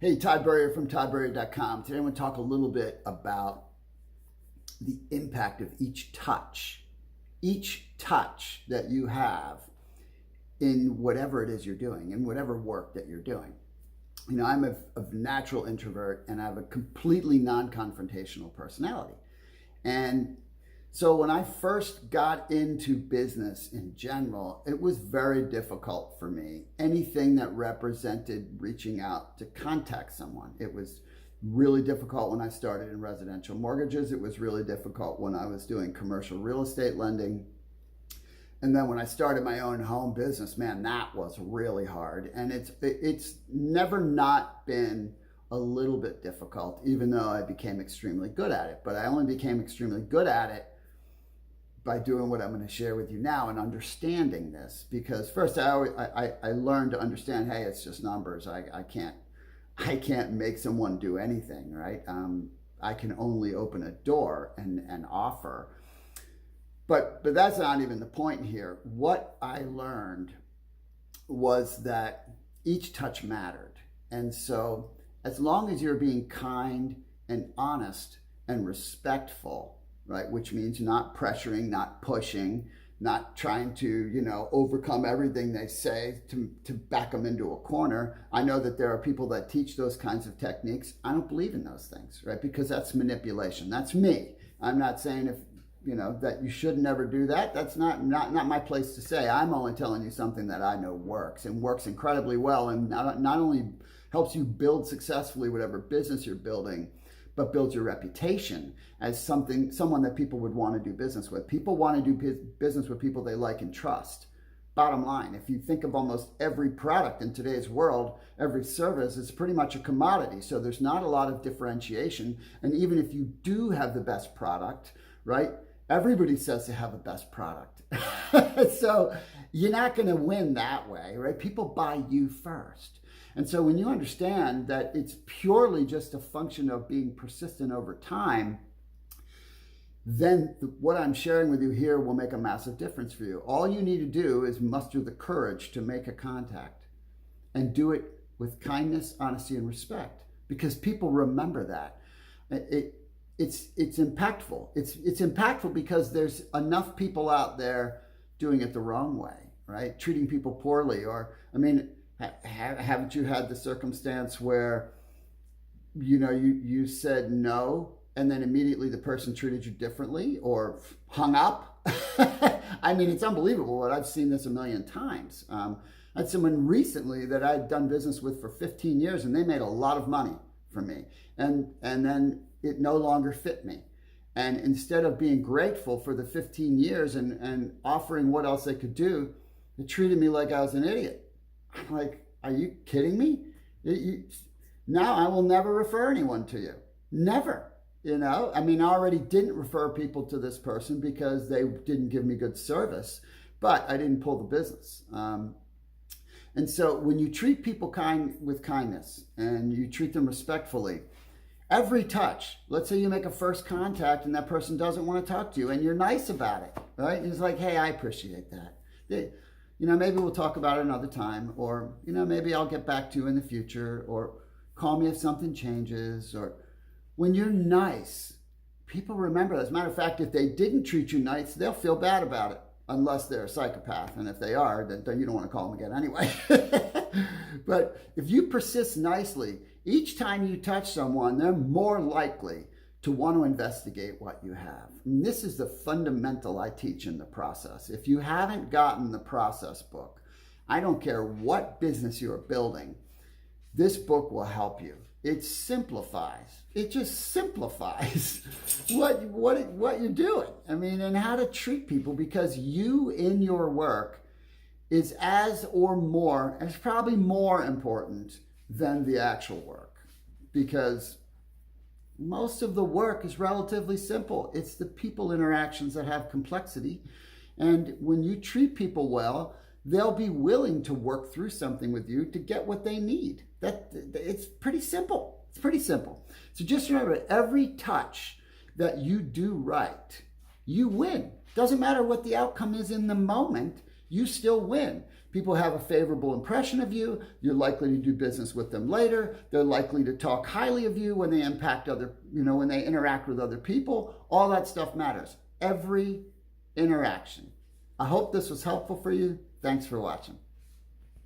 Hey, Todd Burrier from toddburrier.com. Today I want to talk a little bit about the impact of each touch. Each touch that you have in whatever it is you're doing, in whatever work that you're doing. You know, I'm a natural introvert and I have a completely non-confrontational personality. And so when I first got into business in general, it was very difficult for me. Anything that represented reaching out to contact someone. It was really difficult when I started in residential mortgages. It was really difficult when I was doing commercial real estate lending. And then when I started my own home business, man, that was really hard. And it's never not been a little bit difficult, even though I became extremely good at it. But I only became extremely good at it by doing what I'm going to share with you now and understanding this. Because first, I learned to understand, hey, it's just numbers. I can't make someone do anything, right? I can only open a door and offer. But that's not even the point here. What I learned was that each touch mattered. And so as long as you're being kind and honest and respectful, right, which means not pressuring, not pushing, not trying to, overcome everything they say to back them into a corner. I know that there are people that teach those kinds of techniques. I don't believe in those things, right? Because that's manipulation. That's me. I'm not saying that you should never do that. That's not my place to say. I'm only telling you something that I know works and works incredibly well, and not only helps you build successfully whatever business you're building, but builds your reputation as someone that people would want to do business with. People want to do business with people they like and trust. Bottom line, if you think of almost every product in today's world, every service, it's pretty much a commodity. So there's not a lot of differentiation. And even if you do have the best product, right, everybody says they have the best product. So you're not going to win that way, right? People buy you first. And so when you understand that it's purely just a function of being persistent over time, then what I'm sharing with you here will make a massive difference for you. All you need to do is muster the courage to make a contact and do it with kindness, honesty, and respect, because people remember that. It's impactful. It's impactful because there's enough people out there doing it the wrong way, right? Treating people poorly, or, haven't you had the circumstance where, you said no, and then immediately the person treated you differently or hung up? It's unbelievable, but I've seen this a million times. I had someone recently that I'd done business with for 15 years, and they made a lot of money from me. And then it no longer fit me. And instead of being grateful for the 15 years and offering what else they could do, it treated me like I was an idiot. I'm like, are you kidding me? Now I will never refer anyone to you. Never. I already didn't refer people to this person because they didn't give me good service, but I didn't pull the business. And so when you treat people with kindness and you treat them respectfully, every touch, let's say you make a first contact and that person doesn't want to talk to you and you're nice about it, right? And it's like, hey, I appreciate that. Maybe we'll talk about it another time, or, maybe I'll get back to you in the future, or call me if something changes. Or when you're nice, people remember that. As a matter of fact, if they didn't treat you nice, they'll feel bad about it, unless they're a psychopath. And if they are, then you don't want to call them again anyway. But if you persist nicely, each time you touch someone, they're more likely to want to investigate what you have. And this is the fundamental I teach in the process. If you haven't gotten the process book, I don't care what business you're building, this book will help you. It simplifies. It just simplifies what you're doing. And how to treat people, because you in your work is it's probably more important than the actual work, because most of the work is relatively simple. It's the people interactions that have complexity. And when you treat people well, they'll be willing to work through something with you to get what they need. It's pretty simple. It's pretty simple. So just remember, every touch that you do right, you win. Doesn't matter what the outcome is in the moment, you still win, People have a favorable impression of you. You're likely to do business with them later. They're likely to talk highly of you when they impact other, when they interact with other people. All that stuff matters. Every interaction. I hope this was helpful for you. Thanks for watching.